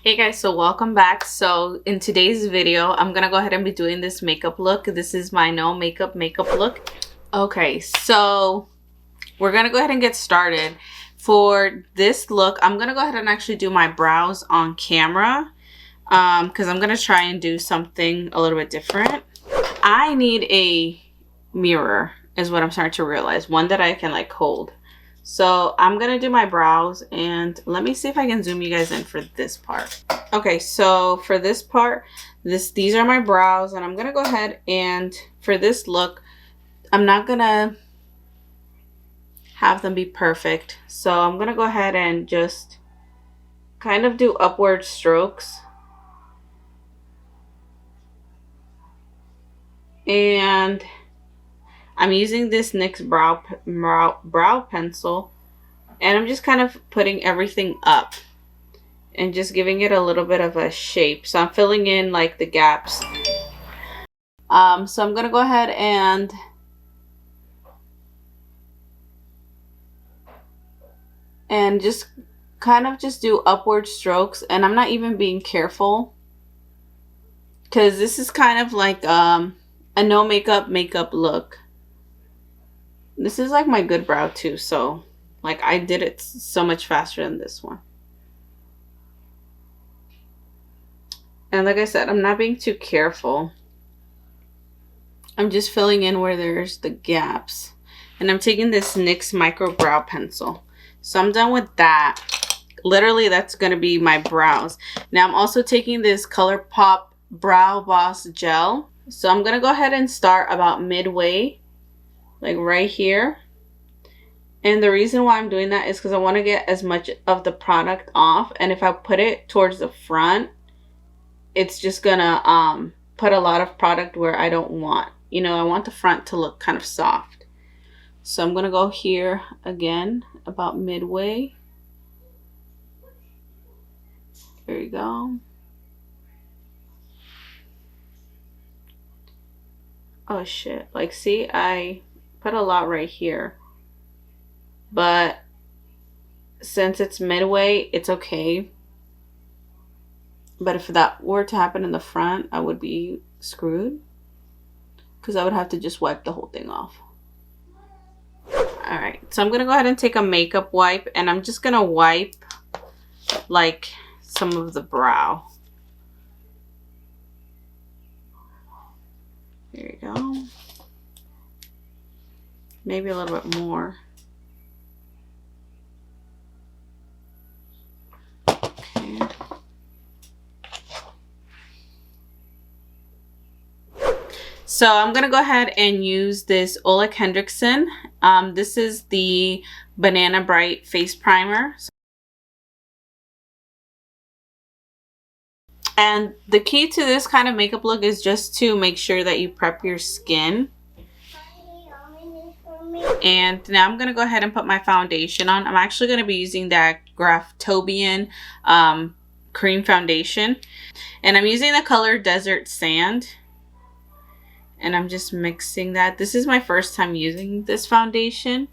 Hey guys, so welcome back. So in today's video, I'm gonna go ahead and be doing this makeup look. This is my no makeup look. Okay, so we're gonna go ahead and get started. For this look, I'm gonna go ahead and actually do my brows on camera because I'm gonna try and do something a little bit different. I need a mirror is what I'm starting to realize, one that I can like hold. So I'm gonna do my brows, and let me see if I can zoom you guys in for this part. Okay, so for this part, these are my brows, and I'm gonna go ahead and for this look, I'm not gonna have them be perfect. So I'm gonna go ahead and just kind of do upward strokes. And I'm using this NYX brow pencil, and I'm just kind of putting everything up and just giving it a little bit of a shape. So I'm filling in like the gaps. So I'm gonna go ahead and just kind of just do upward strokes, and I'm not even being careful because this is kind of like a no makeup look. This is like my good brow too, so like I did it so much faster than this one. And like I said, I'm not being too careful. I'm just filling in where there's the gaps. And I'm taking this NYX micro brow pencil. So I'm done with that. Literally, that's going to be my brows. Now I'm also taking this Colourpop Brow Boss Gel. So I'm going to go ahead and start about midway, like right here. And the reason why I'm doing that is because I want to get as much of the product off. And if I put it towards the front, it's just gonna put a lot of product where I don't want. You know, I want the front to look kind of soft. So I'm gonna go here again, about midway. There you go. Oh shit, like see, I put a lot right here. But since it's midway, it's okay. But if that were to happen in the front, I would be screwed because I would have to just wipe the whole thing off. Alright, so I'm going to go ahead and take a makeup wipe, and I'm just going to wipe like some of the brow. There you go. Maybe a little bit more. Okay. So I'm going to go ahead and use this Hendriksen. This is the Banana Bright Face Primer. And the key to this kind of makeup look is just to make sure that you prep your skin. And now I'm going to go ahead and put my foundation on. I'm actually going to be using that Graftobian cream foundation. And I'm using the color Desert Sand. And I'm just mixing that. This is my first time using this foundation.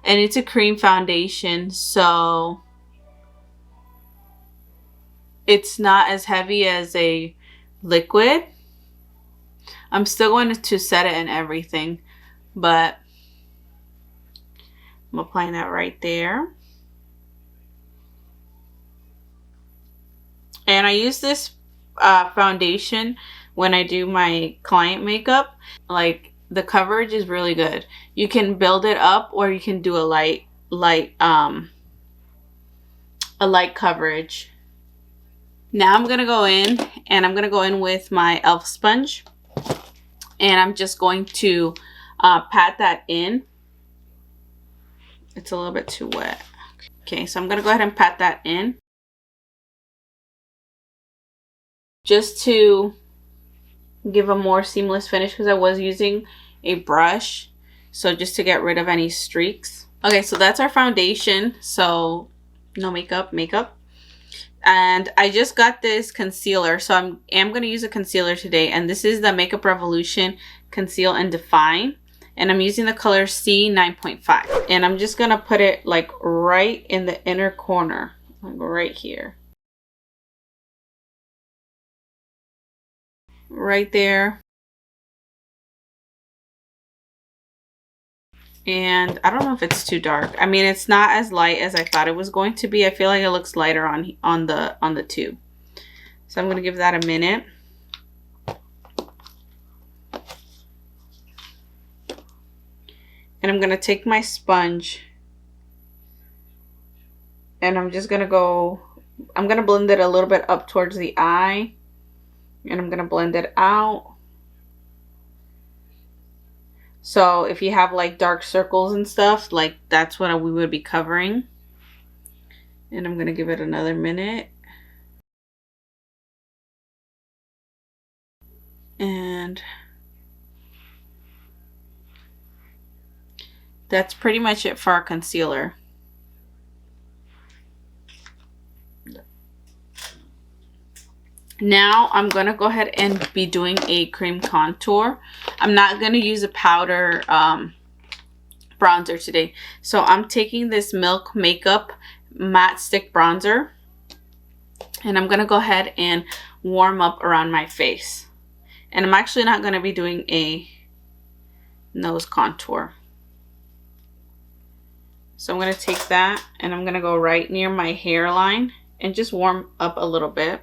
And it's a cream foundation, so it's not as heavy as a liquid. I'm still going to set it and everything, but I'm applying that right there. And I use this foundation when I do my client makeup. Like, the coverage is really good. You can build it up, or you can do a light coverage. Now I'm gonna go in, and I'm gonna go in with my e.l.f. sponge, and I'm just going to pat that in. It's a little bit too wet. Okay, so I'm gonna go ahead and pat that in just to give a more seamless finish, because I was using a brush, so just to get rid of any streaks. Okay, so that's our foundation. So no makeup. And I just got this concealer, so I am going to use a concealer today, and this is the Makeup Revolution Conceal and Define, and I'm using the color C9.5, and I'm just going to put it like right in the inner corner, like right here. right there. And I don't know if it's too dark. I mean, it's not as light as I thought it was going to be. I feel like it looks lighter on the tube. So I'm going to give that a minute. And I'm going to take my sponge and I'm just going to blend it a little bit up towards the eye, and I'm going to blend it out. So if you have like dark circles and stuff, like that's what we would be covering. And I'm going to give it another minute. And that's pretty much it for our concealer. Now I'm going to go ahead and be doing a cream contour. I'm not going to use a powder bronzer today. So I'm taking this Milk Makeup matte stick bronzer, and I'm going to go ahead and warm up around my face. And I'm actually not going to be doing a nose contour. So I'm going to take that and I'm going to go right near my hairline and just warm up a little bit.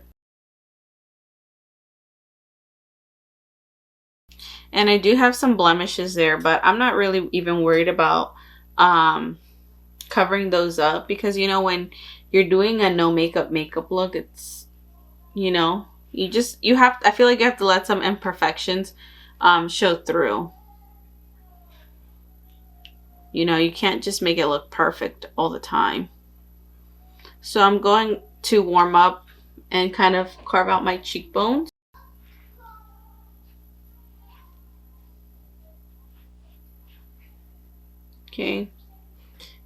And I do have some blemishes there, but I'm not really even worried about covering those up, because you know, when you're doing a no makeup look, it's, you know, you have, I feel like you have to let some imperfections show through. You know, you can't just make it look perfect all the time. So I'm going to warm up and kind of carve out my cheekbones. Okay,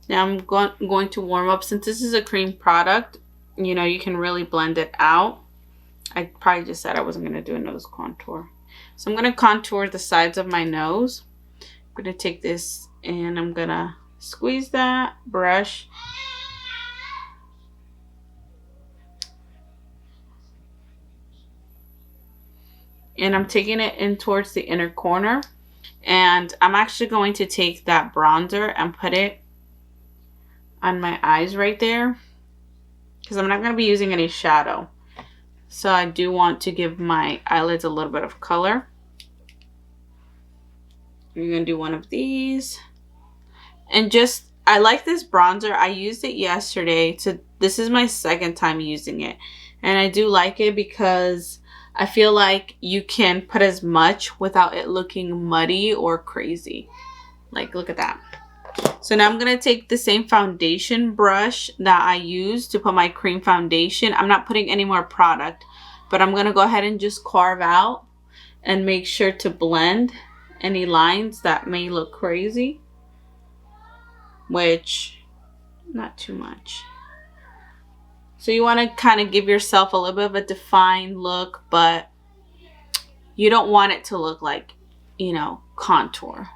now I'm going to warm up. Since this is a cream product, you know, you can really blend it out. I probably just said I wasn't going to do a nose contour. So I'm going to contour the sides of my nose. I'm going to take this and I'm going to squeeze that brush. And I'm taking it in towards the inner corner. And I'm actually going to take that bronzer and put it on my eyes right there, because I'm not going to be using any shadow. So I do want to give my eyelids a little bit of color. You're going to do one of these. And just, I like this bronzer. I used it yesterday. This is my second time using it. And I do like it because I feel like you can put as much without it looking muddy or crazy. Like, look at that. So now I'm going to take the same foundation brush that I used to put my cream foundation. I'm not putting any more product, but I'm going to go ahead and just carve out and make sure to blend any lines that may look crazy, which not too much. So you want to kind of give yourself a little bit of a defined look, but you don't want it to look like, you know, contour.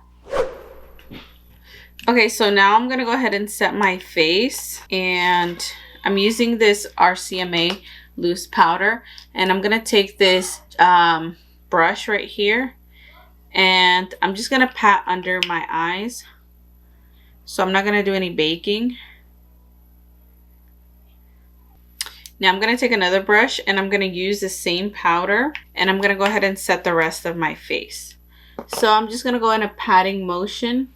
Okay, so now I'm going to go ahead and set my face, and I'm using this RCMA loose powder, and I'm going to take this brush right here, and I'm just going to pat under my eyes. So I'm not going to do any baking. Now I'm going to take another brush and I'm going to use the same powder, and I'm going to go ahead and set the rest of my face. So I'm just going to go in a patting motion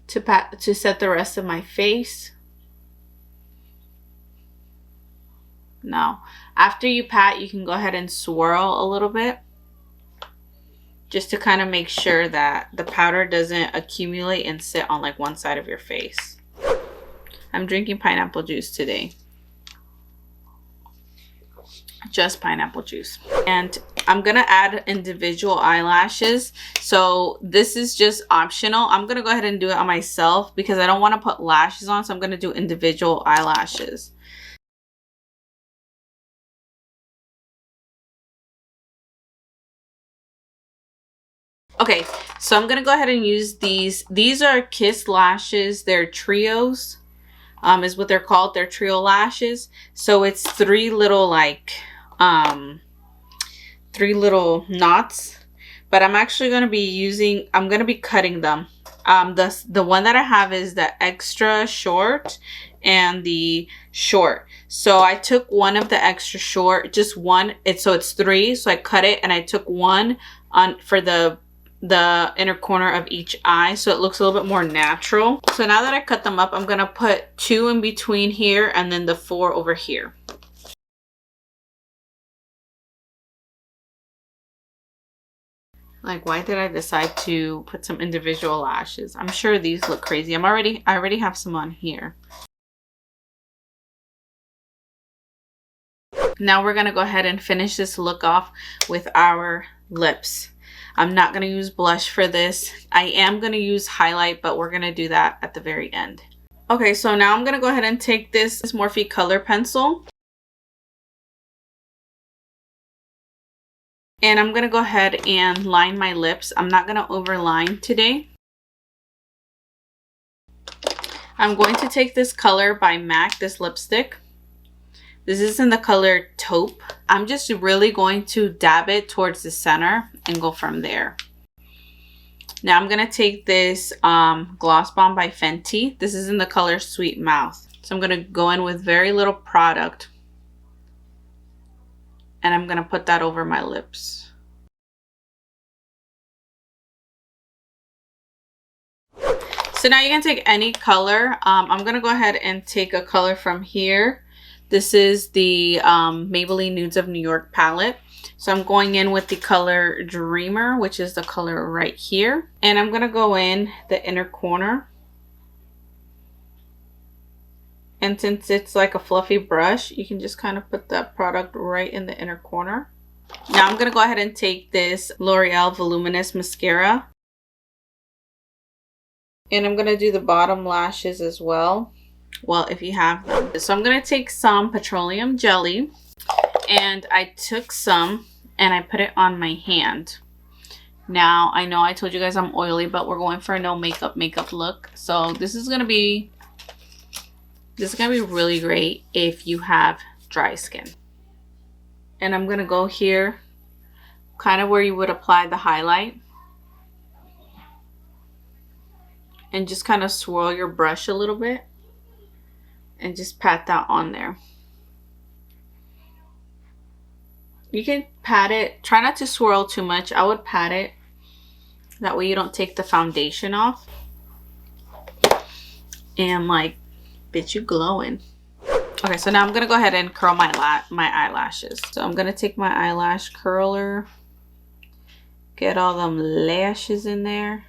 to set the rest of my face. Now, after you pat, you can go ahead and swirl a little bit, just to kind of make sure that the powder doesn't accumulate and sit on like one side of your face. I'm drinking pineapple juice today. Just pineapple juice. And I'm going to add individual eyelashes. So this is just optional. I'm going to go ahead and do it on myself because I don't want to put lashes on. So I'm going to do individual eyelashes. Okay, so I'm going to go ahead and use these. These are Kiss lashes. They're trios. is what they're called. They're trio lashes. So it's three little knots. But I'm actually going to be using, I'm going to be cutting them. The one that I have is the extra short and the short. So I took one of the extra short, just one. So it's three. So I cut it and I took one on for the inner corner of each eye, so it looks a little bit more natural. So now that I cut them up, I'm gonna put 2 in between here and then the 4 over here. Like, why did I decide to put some individual lashes? I'm sure these look crazy. I already have some on here. Now we're gonna go ahead and finish this look off with our lips. I'm not going to use blush for this. I am going to use highlight, but we're going to do that at the very end. Okay, so now I'm going to go ahead and take this Morphe color pencil. And I'm going to go ahead and line my lips. I'm not going to overline today. I'm going to take this color by MAC, this lipstick. This is in the color Taupe. I'm just really going to dab it towards the center and go from there. Now I'm going to take this Gloss Bomb by Fenty. This is in the color Sweet Mouth. So I'm going to go in with very little product. And I'm going to put that over my lips. So now you can take any color. I'm going to go ahead and take a color from here. This is the Maybelline Nudes of New York palette. So I'm going in with the color Dreamer, which is the color right here. And I'm going to go in the inner corner. And since it's like a fluffy brush, you can just kind of put that product right in the inner corner. Now I'm going to go ahead and take this L'Oreal Voluminous mascara. And I'm going to do the bottom lashes as well. Well, if you have them. So I'm going to take some Petroleum Jelly, and I took some and I put it on my hand. Now, I know I told you guys I'm oily, but we're going for a no makeup look. So this is going to be really great if you have dry skin. And I'm going to go here, kind of where you would apply the highlight. And just kind of swirl your brush a little bit. And just pat that on there. You can pat it. Try not to swirl too much. I would pat it. That way you don't take the foundation off. And like, bitch, you glowing. Okay, so now I'm going to go ahead and curl my eyelashes. So I'm going to take my eyelash curler. Get all them lashes in there.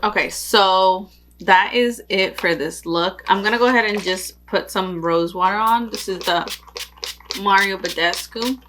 Okay, so that is it for this look. I'm gonna go ahead and just put some rose water on. This is the Mario Badescu.